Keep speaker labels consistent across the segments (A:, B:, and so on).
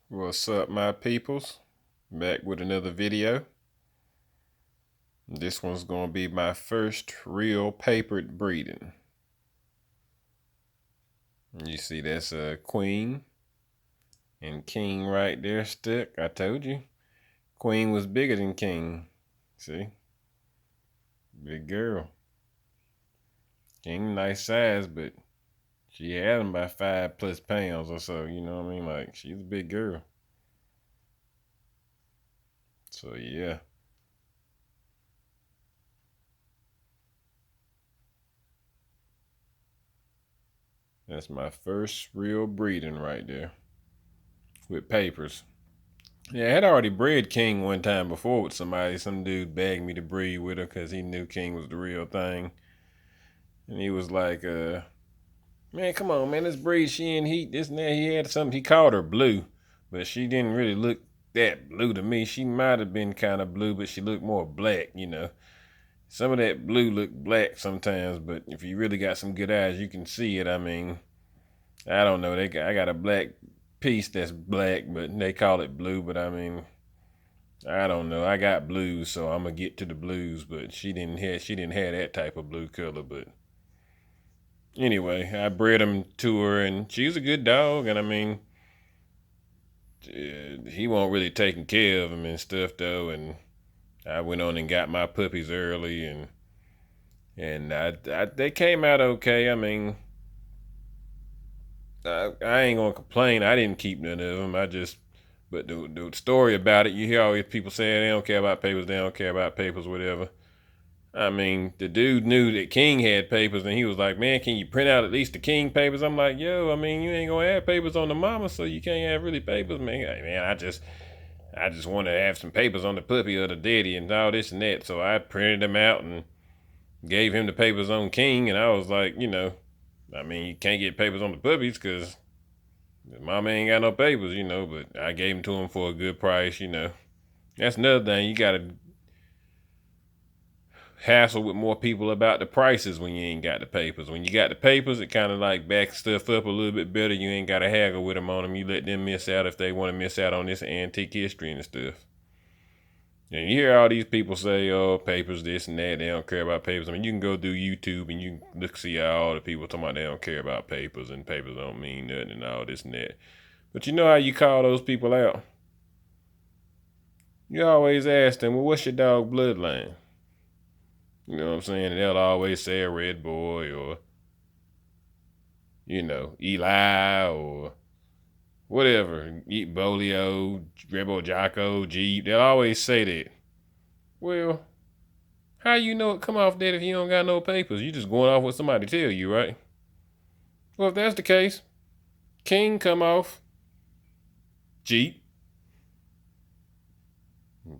A: What's up, my peoples? Back with another video. This one's gonna be my first real papered breeding. You see that's a queen and king right there stuck. I told you. Queen was bigger than king. See? Big girl. King nice size, but she had him by 5+ pounds or so, you know what I mean? Like, she's a big girl. So yeah. That's my first real breeding right there. With papers. Yeah, I had already bred King one time before with somebody. Some dude begged me to breed with her because he knew King was the real thing. And he was like, man, come on, man, let's breed. She in heat, this and that. He had something, he called her blue, but she didn't really look that blue to me. She might have been kind of blue, but she looked more black, you know. Some of that blue looked black sometimes, but if you really got some good eyes, you can see it. I mean, I don't know. I got a black piece that's black, but they call it blue, but I mean, I don't know. I got blues, so I'm gonna get to the blues, but she didn't have that type of blue color. But anyway, I bred him to her, and she's a good dog. And I mean, he won't really taking care of him and stuff though. And I went on and got my puppies early, and they came out okay. I mean, I ain't gonna complain. I didn't keep none of them. But the story about it, you hear always people saying they don't care about papers, they don't care about papers, whatever. I mean, the dude knew that King had papers, and he was like, man, can you print out at least the King papers? I'm like, yo, I mean, you ain't gonna have papers on the mama, so you can't have really papers, man. Like, man, I just want to have some papers on the puppy or the daddy and all this and that. So I printed them out and gave him the papers on King, and I was like, you know, I mean, you can't get papers on the puppies because mama ain't got no papers, you know, but I gave them to him for a good price, you know. That's another thing. You got to hassle with more people about the prices when you ain't got the papers. When you got the papers, it kind of like backs stuff up a little bit better. You ain't got to haggle with them on them. You let them miss out if they want to miss out on this antique history and stuff. And you hear all these people say, oh, papers, this and that. They don't care about papers. I mean, you can go through YouTube and you can look see all the people talking about they don't care about papers and papers don't mean nothing and all this and that. But you know how you call those people out? You always ask them, well, what's your dog bloodline? You know what I'm saying? And they'll always say a red boy or, you know, Eli or whatever. Eat Bolio, Rebel Jocko, Jeep. They'll always say that. Well, how you know it come off that if you don't got no papers? You just going off what somebody tell you, right? Well, if that's the case, King come off Jeep.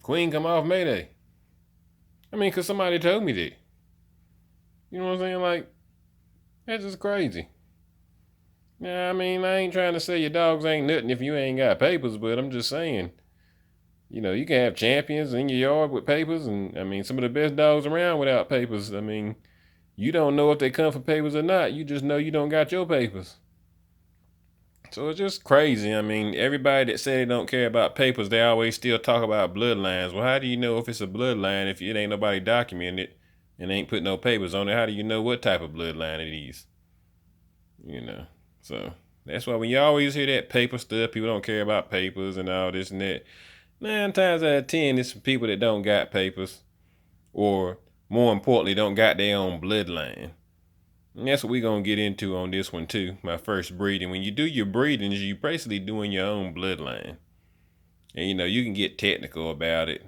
A: Queen come off Mayday. I mean, because somebody told me that. You know what I'm saying? Like, that's just crazy. Yeah, I mean, I ain't trying to say your dogs ain't nothing if you ain't got papers, but I'm just saying, you know, you can have champions in your yard with papers, and I mean, some of the best dogs around without papers. I mean, you don't know if they come for papers or not. You just know you don't got your papers. So it's just crazy. I mean, everybody that say they don't care about papers, they always still talk about bloodlines. Well, how do you know if it's a bloodline if it ain't nobody documented it and ain't put no papers on it? How do you know what type of bloodline it is? You know, so that's why when you always hear that paper stuff, people don't care about papers and all this and that. 9 times out of 10, it's people that don't got papers, or more importantly, don't got their own bloodline. And that's what we're gonna get into on this one too. My first breeding. When you do your breedings, you basically doing your own bloodline, and you know you can get technical about it,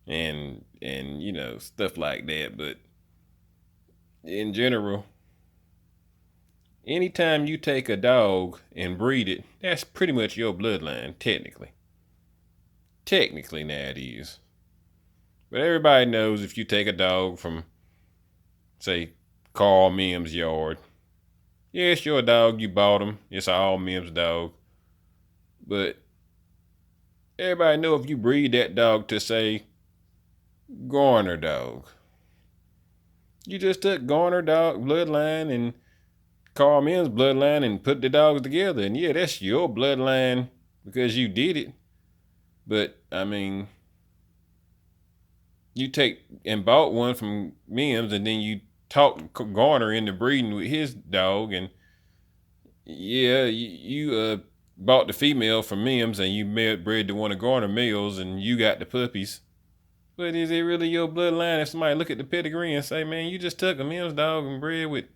A: and you know stuff like that. But in general, anytime you take a dog and breed it, that's pretty much your bloodline, technically. Technically, now it is. But everybody knows if you take a dog from, say, Carl Mims' yard, yeah, it's your dog, you bought him. It's all Mims' dog. But everybody know if you breed that dog to, say, Garner dog, you just took Garner dog bloodline and Carl Mims' bloodline and put the dogs together. And yeah, that's your bloodline because you did it. But I mean, you take and bought one from Mims, and then you talk Garner into breeding with his dog, and yeah, you bought the female from Mims, and you bred to one of Garner males, and you got the puppies. But is it really your bloodline if somebody look at the pedigree and say, man, you just took a Mims dog and bred with,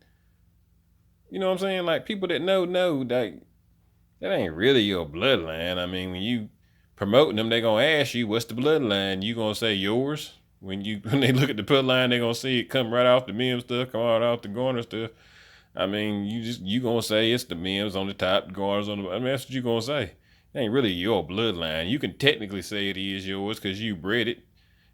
A: you know what I'm saying? Like, people that know, like, that ain't really your bloodline. I mean, when you promoting them, they gonna ask you, what's the bloodline? You gonna say yours? When they look at the bloodline, they gonna see it come right off the Mims stuff, come right off the Garner stuff. I mean, you gonna say it's the Mims on the top, Garners on the. I mean, that's what you gonna say. It ain't really your bloodline. You can technically say it is yours because you bred it,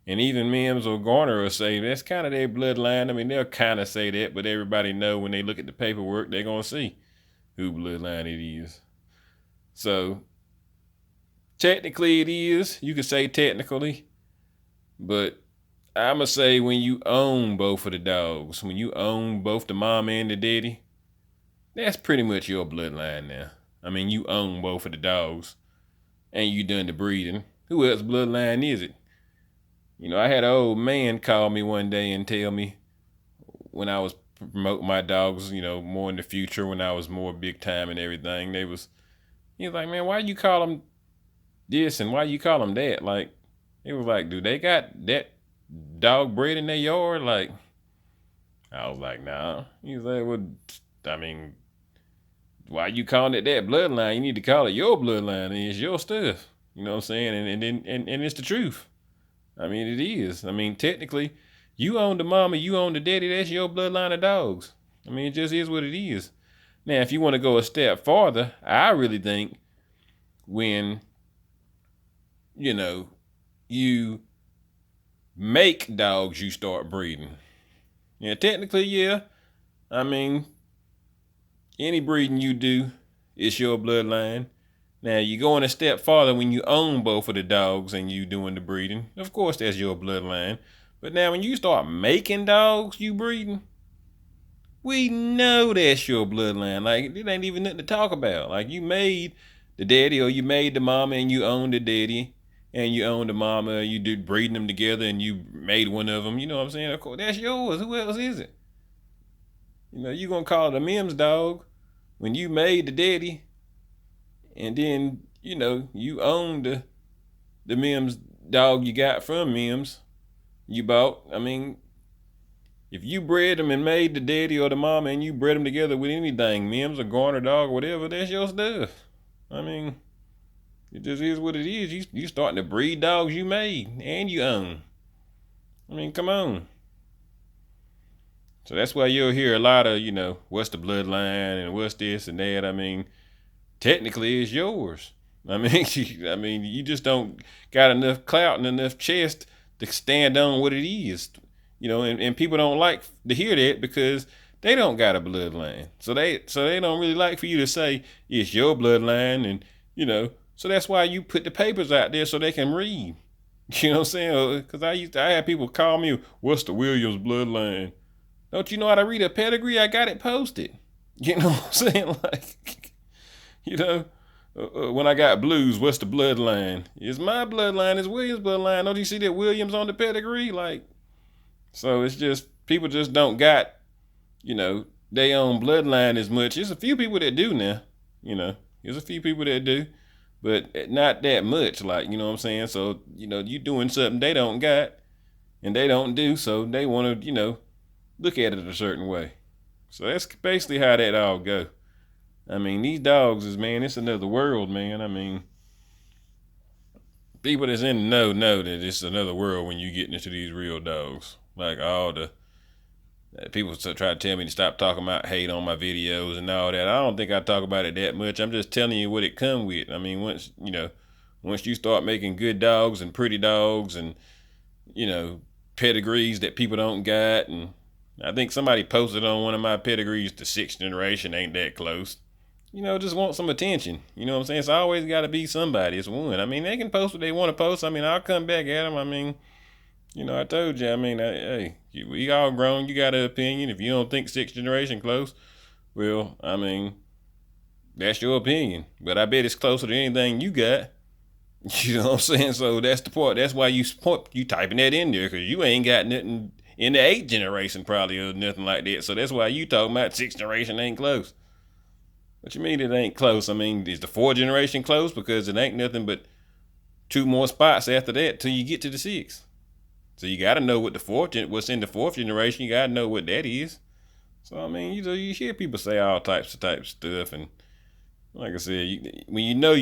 A: and even Mims or Garner will say that's kind of their bloodline. I mean, they'll kind of say that, but everybody know when they look at the paperwork, they're gonna see who bloodline it is. So technically, it is. You can say technically, but I'ma say when you own both of the dogs, when you own both the mom and the daddy, that's pretty much your bloodline now. I mean, you own both of the dogs, and you done the breeding. Who else bloodline is it? You know, I had an old man call me one day and tell me when I was promoting my dogs, you know, more in the future when I was more big time and everything, he was like, man, why you call them this and why you call them that? Like, it was like, do they got that dog bred in their yard? Like, I was like, nah. He was like, well, I mean, why you calling it that bloodline? You need to call it your bloodline, and it's your stuff. You know what I'm saying? And it's the truth. I mean, it is. I mean, technically, you own the mama, you own the daddy. That's your bloodline of dogs. I mean, it just is what it is. Now, if you want to go a step farther, I really think when, you know, you make dogs, you start breeding. Yeah, technically, yeah. I mean, any breeding you do, it's your bloodline. Now, you going a step farther when you own both of the dogs and you doing the breeding. Of course, that's your bloodline. But now, when you start making dogs, you breeding, we know that's your bloodline. Like, it ain't even nothing to talk about. Like, you made the daddy or you made the mama and you own the daddy and you own the mama, you did breeding them together and you made one of them. You know what I'm saying? Of course, that's yours. Who else is it? You know, you gonna call it a Mims dog when you made the daddy and then, you know, you own the Mims dog you got from Mims you bought. I mean, if you bred them and made the daddy or the mama and you bred them together with anything, Mims or Garner dog or whatever, that's your stuff. I mean, it just is what it is. You starting to breed dogs you made and you own. I mean, come on. So that's why you'll hear a lot of, you know, what's the bloodline and what's this and that. I mean, technically it's yours. I mean, you just don't got enough clout and enough chest to stand on what it is. You know, and people don't like to hear that because they don't got a bloodline. So they don't really like for you to say it's your bloodline and, you know, so that's why you put the papers out there so they can read. You know what I'm saying? Because I had people call me, what's the Williams bloodline? Don't you know how to read a pedigree? I got it posted. You know what I'm saying? Like, you know, when I got blues, what's the bloodline? It's my bloodline, it's Williams' bloodline. Don't you see that Williams on the pedigree? Like, so it's just, people just don't got, you know, they own bloodline as much. There's a few people that do now, you know. There's a few people that do, but not that much, like, you know what I'm saying? So, you know, you doing something they don't got and they don't do, so they want to, you know, look at it a certain way. So that's basically how that all go. I mean, these dogs is, man, it's another world, man. I mean, people that's in the know that it's another world when you get into these real dogs. Like all the people try to tell me to stop talking about hate on my videos and all that. I don't think I talk about it that much. I'm just telling you what it come with. I mean, once you start making good dogs and pretty dogs and, you know, pedigrees that people don't got, and I think somebody posted on one of my pedigrees, the 6th generation ain't that close. You know, just want some attention. You know what I'm saying? It's always got to be somebody. It's one. I mean, they can post what they want to post. I mean, I'll come back at them. I mean, you know, I told you. I mean, hey, we all grown. You got an opinion. If you don't think 6th generation close, well, I mean, That's your opinion, but I bet it's closer to anything you got. You know what I'm saying? So that's the part. That's why you typing that in there, because you ain't got nothing in the 8th generation probably or nothing like that. So that's why you talking about 6th generation ain't close. What you mean it ain't close? I mean, is the 4th generation close? Because it ain't nothing but 2 more spots after that till you get to the 6th. So you got to know what what's in the 4th generation. You got to know what that is. So I mean, you hear people say all types of stuff, and like I said, when you know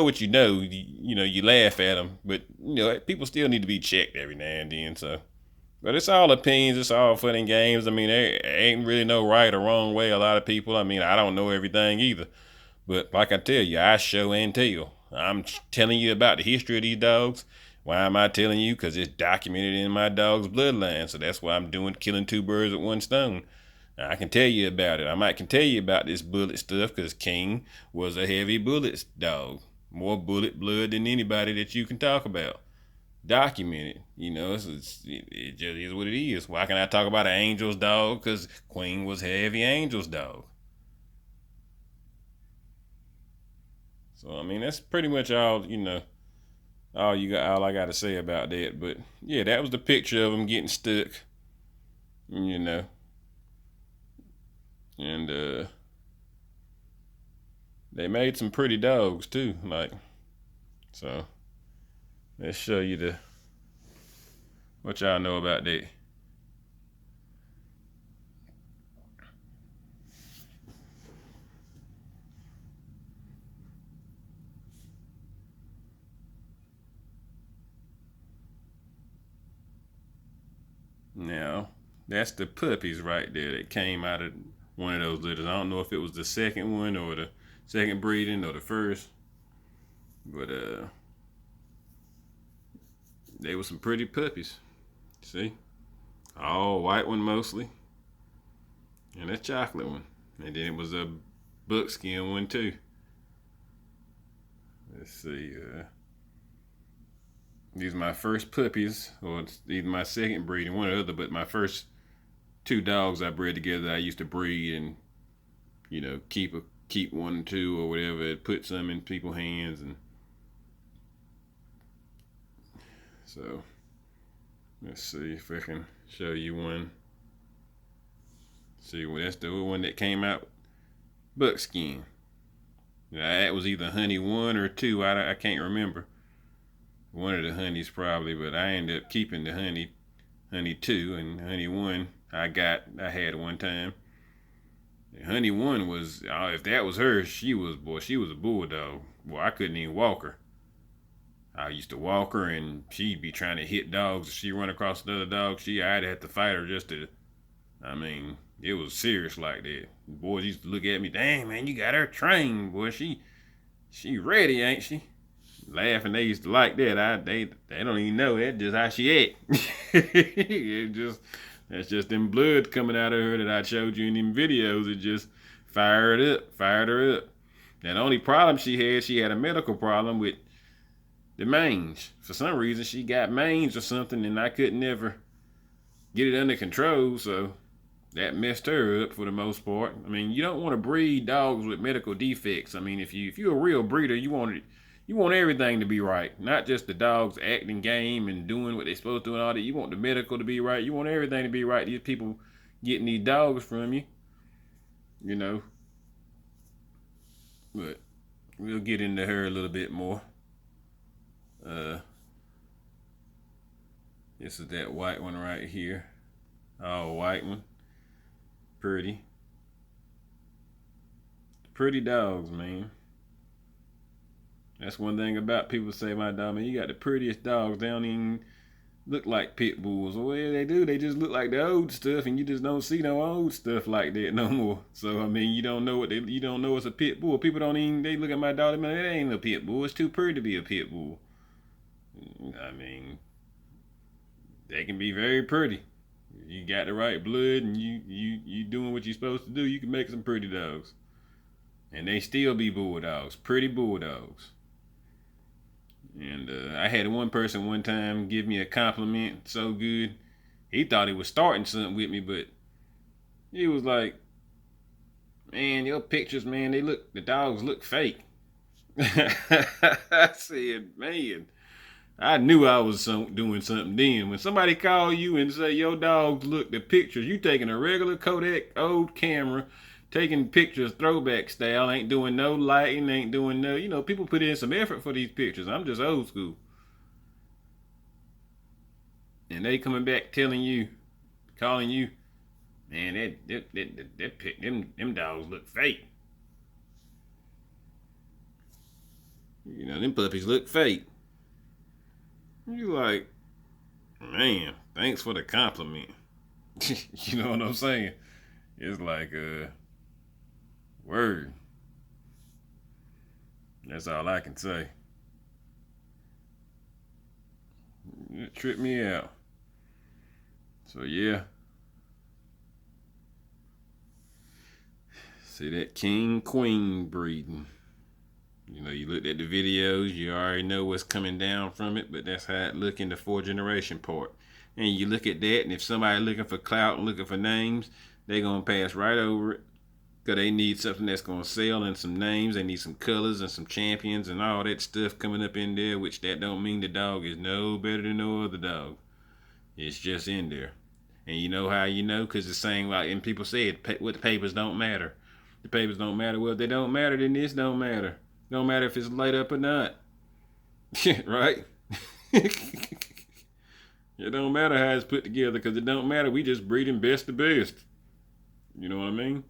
A: what you know, you laugh at them. But people still need to be checked every now and then. So, but it's all opinions. It's all fun and games. I mean, there ain't really no right or wrong way. A lot of people. I mean, I don't know everything either. But like I tell you, I show and tell. I'm telling you about the history of these dogs. Why am I telling you? Because it's documented in my dog's bloodline. So that's why I'm killing 2 birds with 1 stone. I can tell you about it. I can tell you about this bullet stuff because King was a heavy bullets dog. More bullet blood than anybody that you can talk about. Documented. It just is what it is. Why can I talk about an Angel's dog? Because Queen was heavy Angel's dog. So, I mean, that's pretty much all I got to say about that. But, yeah, that was the picture of him getting stuck. And they made some pretty dogs too, so let's show you what y'all know about that. Now, that's the puppies right there that came out of one of those litters. I don't know if it was the second one or the second breeding or the first, but they were some pretty puppies. See, all white one mostly, and a chocolate one, and then it was a buckskin one too. Let's see. These are my first puppies, or either my second breeding, one or the other, but my first 2 dogs I bred together. I used to breed and keep 1 or 2 or whatever, put some in people's hands, and so let's see if I can show you one. See, well, that's the one that came out buckskin. That was either honey 1 or 2. I can't remember. One of the honeys probably, but I ended up keeping the honey 2, and honey 1 I had one time. And honey 1 was, if that was her, she was a bulldog. Boy, I couldn't even walk her. I used to walk her, and she'd be trying to hit dogs. If she run across another dog, I'd have to fight her just to. I mean, it was serious like that. The boys used to look at me, dang man, you got her trained, boy. She ready, ain't she? Laughing, they used to like that. They don't even know that just how she act. That's just them blood coming out of her that I showed you in them videos. It just fired her up. And the only problem she had a medical problem with the mange. For some reason, she got mange or something, and I couldn't never get it under control. So that messed her up for the most part. I mean, you don't want to breed dogs with medical defects. I mean, if you're a real breeder, you want everything to be right, not just the dogs acting game and doing what they're supposed to and all that. You want the medical to be right. You want everything to be right. These people getting these dogs from you, But we'll get into her a little bit more. This is that white one right here. Oh, white one. Pretty dogs, man. That's one thing about people say, my dog, man, you got the prettiest dogs. They don't even look like pit bulls. Well, they do. They just look like the old stuff, and you just don't see no old stuff like that no more. So I mean, you don't know it's a pit bull. People don't even. They look at my dog, man, it ain't a pit bull. It's too pretty to be a pit bull. I mean, they can be very pretty. You got the right blood, and you doing what you're supposed to do. You can make some pretty dogs, and they still be bulldogs, pretty bulldogs. And I had one person one time give me a compliment so good. He thought he was starting something with me, but he was like, Man, your pictures, man, the dogs look fake. I said, man, I knew I was doing something then. When somebody call you and say your dogs look the pictures, you taking a regular Kodak old camera, taking pictures throwback style, ain't doing no lighting, ain't doing no, people put in some effort for these pictures. I'm just old school. And they coming back telling you, calling you, man, them dogs look fake. Them puppies look fake. You like, man, thanks for the compliment. You know what I'm saying? It's like word. That's all I can say. It tripped me out. So yeah. See that king queen breeding. You looked at the videos, you already know what's coming down from it, but that's how it look in the 4th-generation part. And you look at that, and if somebody looking for clout and looking for names, they gonna pass right over it. Because they need something that's gonna sell and some names. They need some colors and some champions and all that stuff coming up in there, which that don't mean the dog is no better than no other dog. It's just in there. And you know how you know? Because it's saying, like, and people say it, what the papers don't matter. The papers don't matter. Well, if they don't matter, then this don't matter. Don't matter if it's light up or not. Right? It don't matter how it's put together because it don't matter. We just breeding best to best. You know what I mean?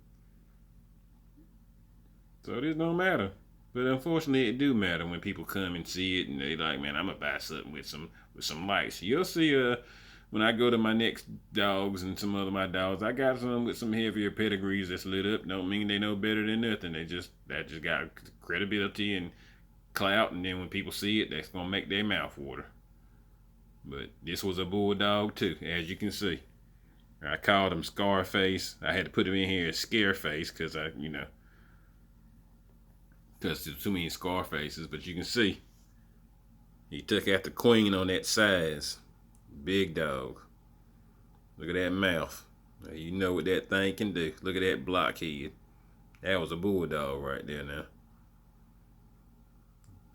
A: So this don't matter. But unfortunately, it do matter when people come and see it and they like, man, I'm gonna buy something with some lights. You'll see when I go to my next dogs and some other my dogs, I got some with some heavier pedigrees that's lit up. Don't mean they know better than nothing. That just got credibility and clout, and then when people see it, that's gonna make their mouth water. But this was a bulldog too, as you can see. I called him Scarface. I had to put him in here as Scareface because because there's too many Scarfaces. But you can see he took after Queen on that size. Big dog. Look at that mouth. You know what that thing can do. Look at that blockhead. That was a bulldog right there now.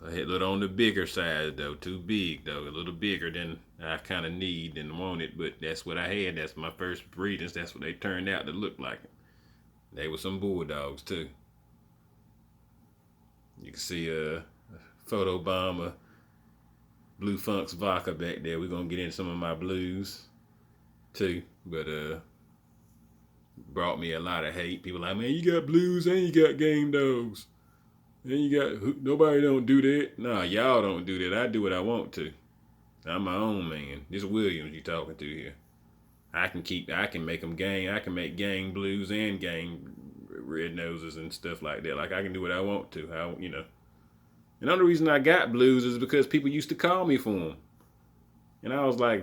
A: I hit it on the bigger side though. Too big though. A little bigger than I kind of need and wanted. But that's what I had. That's my first breedings. That's what they turned out to look like. They were some bulldogs too. You can see a photo bomber. Blue Funk's vodka back there. We're gonna get into some of my blues too, but brought me a lot of hate. People like, man, you got blues and you got game dogs, and you got nobody don't do that. Nah, y'all don't do that. I do what I want to. I'm my own man. This Williams you talking to here. I can make them gang. I can make gang blues and gang red noses and stuff like that. Like I can do what I want to. And the only reason I got blues is because people used to call me for them. And I was like,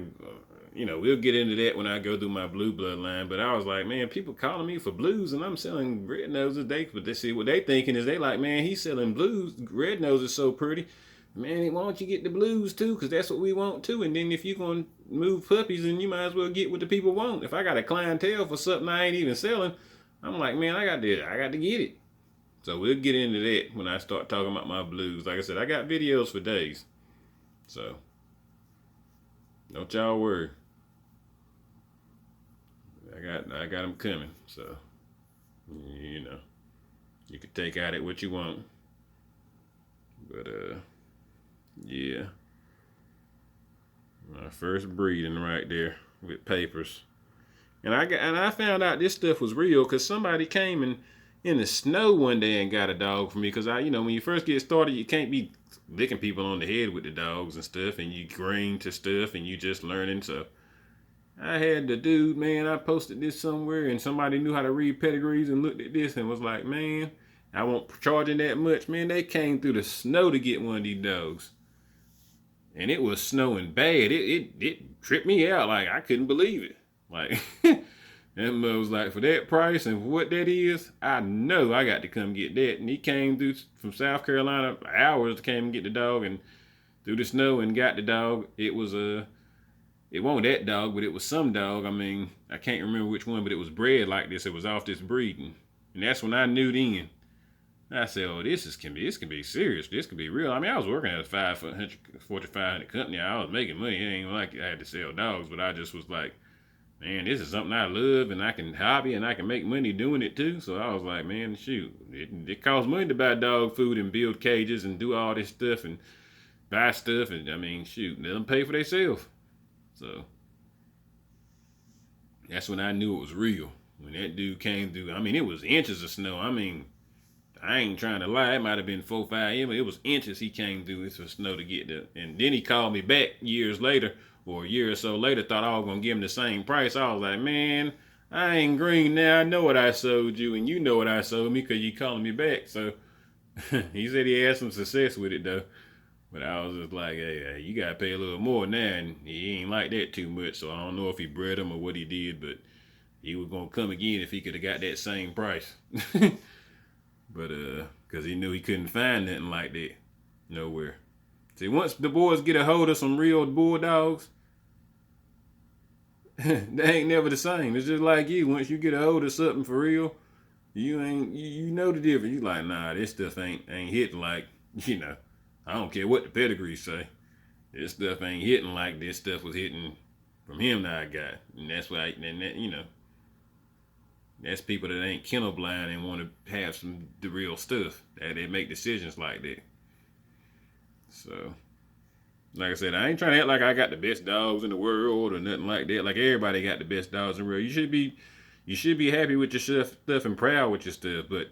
A: we'll get into that when I go through my blue bloodline. But I was like, man, people calling me for blues and I'm selling red noses. But they see what they thinking is they like, man, he's selling blues. Red nose is so pretty. Man, why don't you get the blues too? Because that's what we want too. And then if you're going to move puppies, then you might as well get what the people want. If I got a clientele for something I ain't even selling, I'm like, man, I got to get it. So we'll get into that when I start talking about my blues. Like I said, I got videos for days. So don't y'all worry. I got them coming. So you can take out it what you want. But yeah. My first breeding right there with papers. And I found out this stuff was real because somebody came in the snow one day and got a dog for me because when you first get started, you can't be licking people on the head with the dogs and stuff, and you green to stuff, and you just learning. So I had the dude, man, I posted this somewhere, and somebody knew how to read pedigrees and looked at this and was like, man, I won't charging that much. Man, they came through the snow to get one of these dogs. And it was snowing bad. It tripped me out. Like, I couldn't believe it. Like, and was like, for that price and for what that is, I know I got to come get that. And he came through from South Carolina, hours to came and get the dog and through the snow and got the dog. It was it wasn't that dog, but it was some dog. I mean, I can't remember which one, but it was bred like this. It was off this breeding. And that's when I knew then. I said, "Oh, this can be serious. This can be real." I mean, I was working at a 500 Fortune 500 company. I was making money. It ain't like I had to sell dogs, but I just was like, "Man, this is something I love, and I can hobby, and I can make money doing it too." So I was like, "Man, shoot, it costs money to buy dog food and build cages and do all this stuff and buy stuff, and I mean, shoot, let them pay for themselves." So that's when I knew it was real. When that dude came through, I mean, it was inches of snow. I mean, I ain't trying to lie. It might have been 4, 5 inches. It was inches he came through this for snow to get there. And then he called me back years later, or a year or so later, thought I was going to give him the same price. I was like, man, I ain't green now. I know what I sold you, and you know what I sold me because you calling me back. So he said he had some success with it, though. But I was just like, hey, you got to pay a little more now. And he ain't like that too much. So I don't know if he bred him or what he did, but he was going to come again if he could have got that same price. But because he knew he couldn't find nothing like that nowhere. See, once the boys get a hold of some real bulldogs, they ain't never the same. It's just like you. Once you get a hold of something for real, you know the difference. You like, nah, this stuff ain't hitting like, I don't care what the pedigree say. This stuff ain't hitting like this stuff was hitting from him that I got. And that's why, that's people that ain't kennel blind and want to have the real stuff. That they make decisions like that. So, like I said, I ain't trying to act like I got the best dogs in the world or nothing like that. Like everybody got the best dogs in the world. You should be happy with your stuff and proud with your stuff. But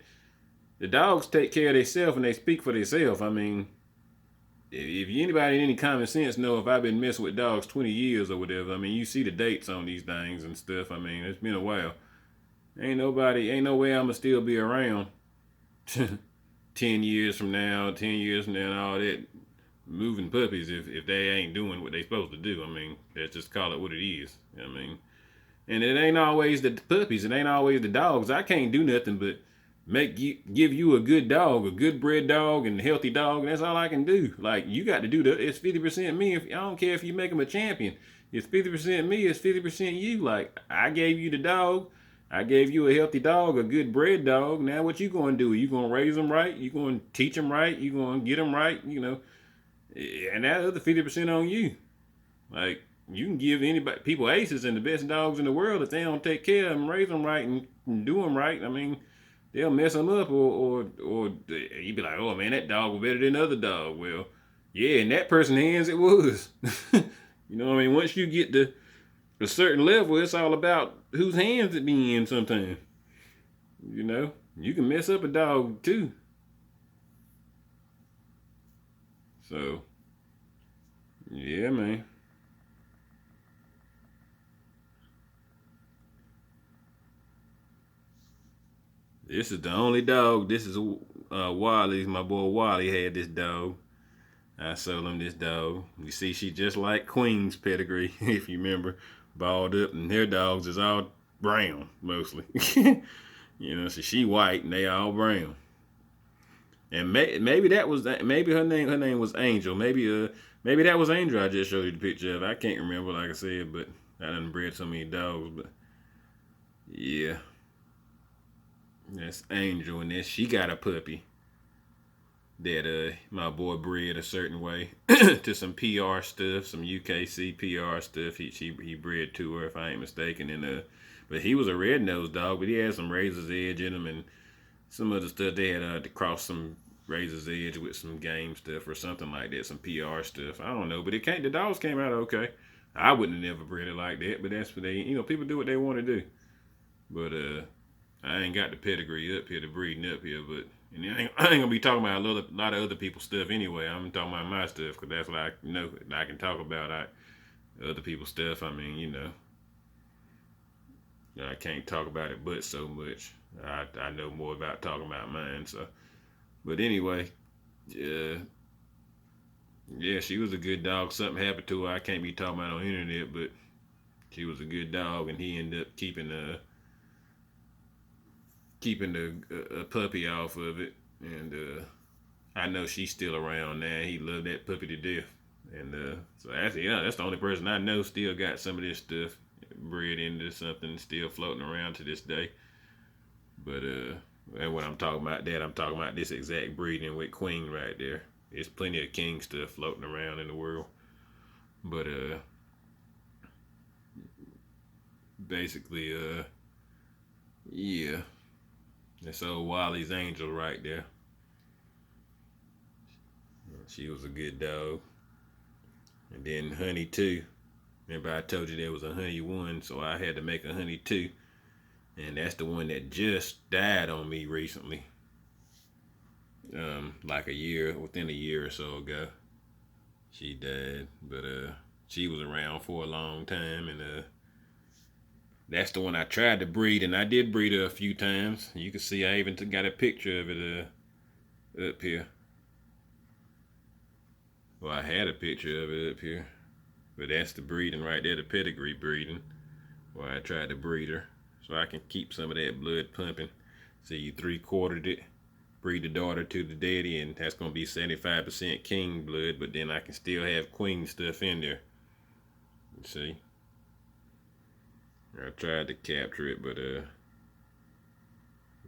A: the dogs take care of themselves and they speak for themselves. I mean, if anybody in any common sense know if I've been messing with dogs 20 years or whatever, I mean, you see the dates on these things and stuff. I mean, it's been a while. Ain't no way I'ma still be around 10 years from now, and all that moving puppies if they ain't doing what they supposed to do. I mean, let's just call it what it is. I mean, and it ain't always the puppies, it ain't always the dogs. I can't do nothing but give you a good dog, a good bred dog and a healthy dog, and that's all I can do. Like, you got to do it's 50% me. I don't care if you make them a champion. It's 50% me, it's 50% you. Like, I gave you the dog. I gave you a healthy dog, a good bred dog. Now what you going to do? You going to raise them right? You going to teach them right? You going to get them right? And that other 50% on you. Like, you can give people aces and the best dogs in the world if they don't take care of them, raise them right, and do them right. I mean, they'll mess them up, or you be like, oh man, that dog was better than the other dog. Well, yeah, in that person's hands it was. You know what I mean? Once you get to a certain level, it's all about whose hands it be in sometimes. You can mess up a dog too. So, yeah, man. This is the only dog. This is Wally's. My boy Wally had this dog. I sold him this dog. You see, she just like Queen's pedigree, if you remember. Balled up, and their dogs is all brown, mostly. So she white, and they all brown. And maybe her name was Angel. Maybe that was Angel I just showed you the picture of. I can't remember, like I said, but I done bred so many dogs. But yeah, that's Angel, and then she got a puppy that my boy bred a certain way to some PR stuff, some UKC PR stuff. He bred to her, if I ain't mistaken, and but he was a red nosed dog, but he had some razor's edge in him and some other stuff. They had to cross some razor's edge with some game stuff or something like that, some PR stuff. I don't know, but the dogs came out okay. I wouldn't have never bred it like that, but that's what people do what they want to do. But I ain't got the pedigree up here, the breeding up here, but and I ain't gonna be talking about a lot of other people's stuff anyway. I'm talking about my stuff because that's what I know. I can talk about other people's stuff. I mean, I can't talk about it but so much. I know more about talking about mine. So, but anyway, yeah, she was a good dog. Something happened to her. I can't be talking about on the internet, but she was a good dog, and he ended up keeping a puppy off of it, and I know she's still around now. He loved that puppy to death, and so that's the only person I know still got some of this stuff bred into something still floating around to this day. But And when I'm talking about that, I'm talking about this exact breeding with queen right there. There's plenty of king stuff floating around in the world. But basically, yeah. That's old Wally's angel right there. She was a good dog. And then Honey too. Remember I told you there was a Honey 1, so I had to make a Honey 2. And that's the one that just died on me recently. Like within a year or so ago. She died. But she was around for a long time, and that's the one I tried to breed, and I did breed her a few times. You can see I even got a picture of it up here. Well, I had a picture of it up here. But that's the breeding right there, the pedigree breeding, where I tried to breed her. So I can keep some of that blood pumping. So you 3/4'd it, breed the daughter to the daddy, and that's going to be 75% king blood, but then I can still have queen stuff in there. You see? I tried to capture it, but I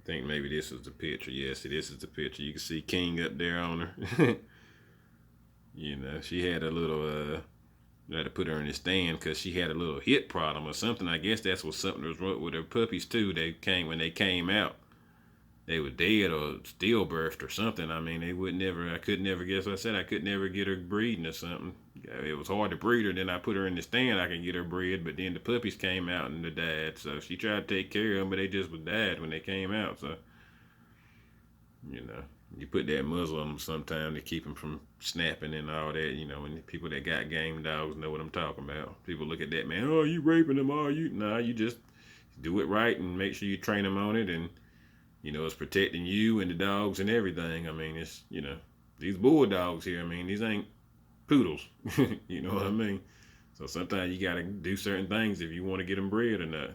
A: think maybe this is the picture. Yes, this is the picture. You can see king up there on her. You know, she had a little, I had to put her in the stand because she had a little hip problem or something. I guess that's what something was wrong with her puppies too. When they came out, they were dead or stillbirthed or something. I mean, I could never guess what I said. I could never get her breeding or something. It was hard to breed her. Then I put her in the stand. I can get her bred, but then the puppies came out and they died. So she tried to take care of them, but they just was died when they came out. So, you know, you put that muzzle on them sometime to keep them from snapping and all that. You know, and people that got game dogs know what I'm talking about. People look at that, man, oh, you raping them, oh, you. Nah, you just do it right and make sure you train them on it, and you know, it's protecting you and the dogs and everything. I mean, it's, you know, these bulldogs here, I mean, these ain't poodles. You know what I mean? So sometimes you got to do certain things if you want to get them bred or not.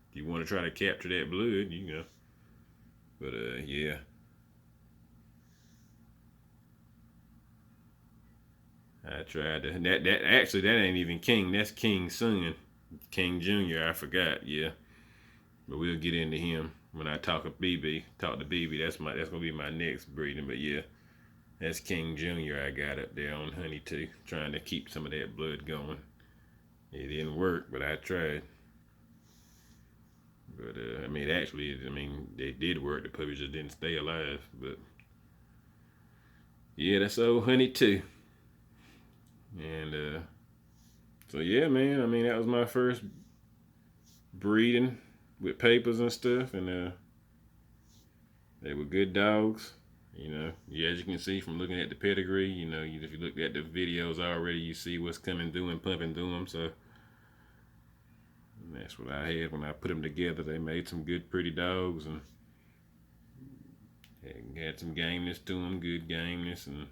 A: If you want to try to capture that blood, you know. But, yeah. I tried to, that ain't even King. That's King's son. King Jr., I forgot, yeah. But we'll get into him when I talk to BB. That's gonna be my next breeding. But yeah, that's King Jr. I got up there on Honey too, trying to keep some of that blood going. It didn't work, but I tried. But I mean, they did work. The puppies just didn't stay alive. But yeah, that's old Honey too. And so yeah, man. I mean, that was my first breeding with papers and stuff, and they were good dogs. You know, yeah, as you can see from looking at the pedigree, you know, if you looked at the videos already, you see what's coming through and pumping through them. So that's what I had when I put them together. They made some good, pretty dogs, and had some gameness to them, good gameness, and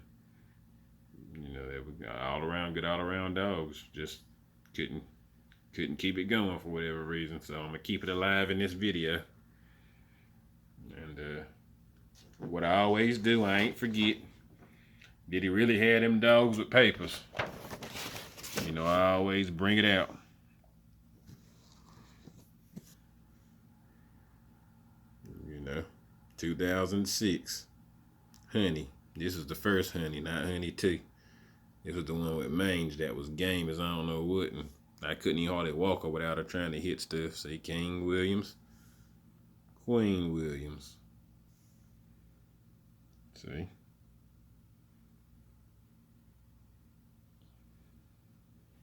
A: you know, they were good all around dogs. Just couldn't keep it going for whatever reason. So I'm gonna keep it alive in this video. And what I always do, I ain't forget. Did he really have them dogs with papers? You know, I always bring it out. You know, 2006. Honey. This is the first Honey, not Honey 2. This was the one with mange that was game as I don't know what. And I couldn't even hardly walk her without her trying to hit stuff. Say King Williams. Queen Williams. See?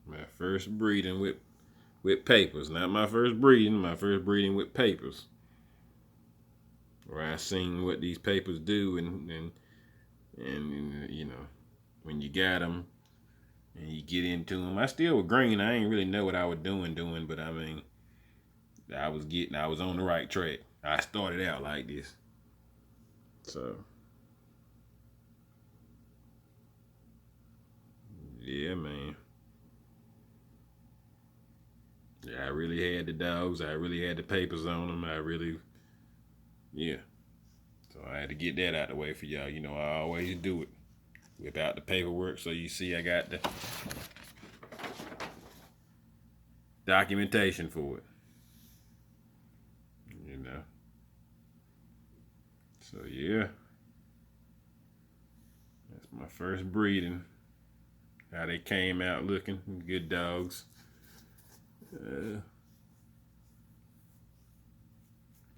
A: My first breeding with papers. Not my first breeding with papers. Where I seen what these papers do, and you know, when you got them and you get into them. I still was green. I ain't really know what I was doing, but I mean, I was on the right track. I started out like this. So yeah, man. Yeah, I really had the dogs. I really had the papers on them. Yeah. So I had to get that out of the way for y'all. You know, I always do it. Whip out the paperwork so you see I got the documentation for it. You know. So yeah, that's my first breeding. How they came out looking, good dogs.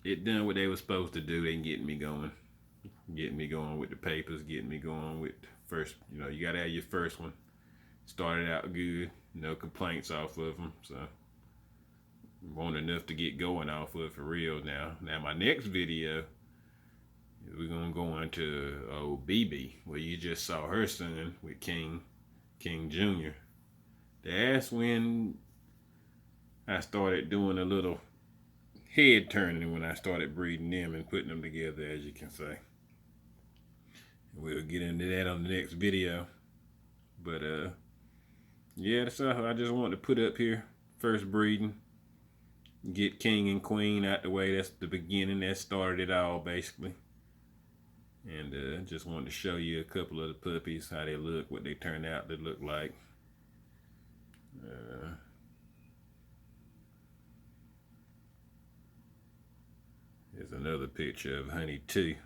A: It done what they were supposed to do. They getting me going with the papers, getting me going with first. You know, you gotta have your first one. Started out good, no complaints off of them. So want enough to get going off of for real now. Now my next video, we're gonna go into old BB, where you just saw her son with King Jr. That's when I started doing a little head turning when I started breeding them and putting them together, as you can see. We'll get into that on the next video. But yeah, that's all I just wanted to put up here. First breeding. Get King and Queen out the way. That's the beginning. That started it all, basically. And just wanted to show you a couple of the puppies, how they look, what they turned out to look like. Here's another picture of Honey 2. You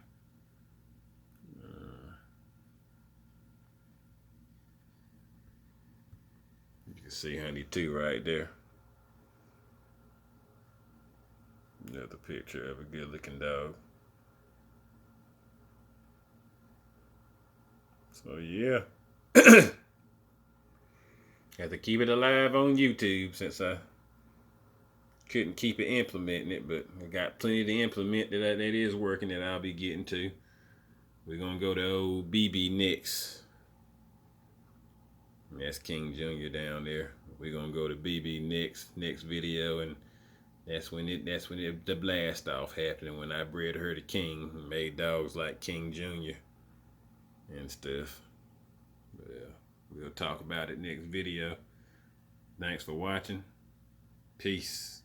A: can see Honey 2 right there. Another picture of a good looking dog. So yeah. Have to keep it alive on YouTube since I couldn't keep it implementing it, but I got plenty to implement that is working that I'll be getting to. We're gonna go to old BB next. That's King Jr. down there. We're gonna go to BB next video, and that's when the blast off happened, when I bred her to King and made dogs like King Jr. and stuff. But we'll talk about it next video. Thanks for watching. Peace.